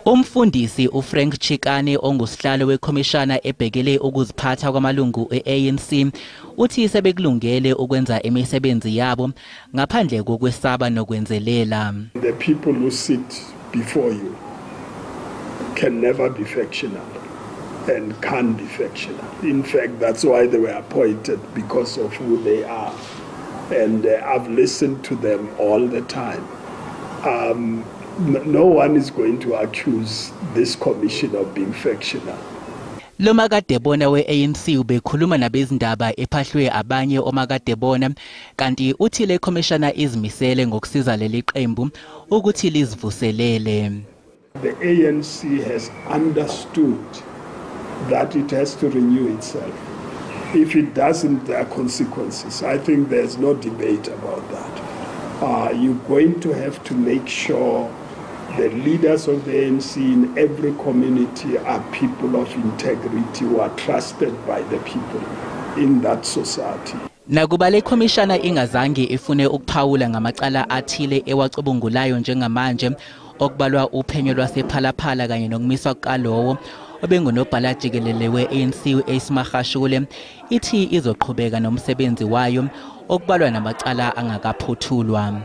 Umfundisi uFrank Chikane ongusihlalo wekhomishana ebhekele ukuziphatha kwamalungu e-ANC uthi sebekulungele ukwenza imisebenzi yabo ngaphandle kokwesaba nokwenzelela. The people who sit before you can never be factional and can't be factional. In fact, that's why they were appointed, because of who they are. And I've listened to them all the time. No one is going to accuse this commission of being factional. Lo makadebona we-ANC ubekhuluma nabezindaba ephahlwe abanye omakadebona kanti uthi le commissioner izimisele ngokusiza leli qembu ukuthi lizivuselele. The ANC has understood that it has to renew itself. If it doesn't, there are consequences. I think there's no debate about that. You're going to have to make sure the leaders of the ANC in every community are people of integrity who are trusted by the people in that society. Nakuba le commissioner ingazange ifune ukuphawula ngamacala athile ewacubungulayo njengamanje okubalwa uphenyo lwasephalaphala kanye nokumiswa kwalowo obengunobhala jikelele we-ANC uAce ithi izoqhubeka nomsebenzi wayo okubalwa namacala angakaphuthulwa.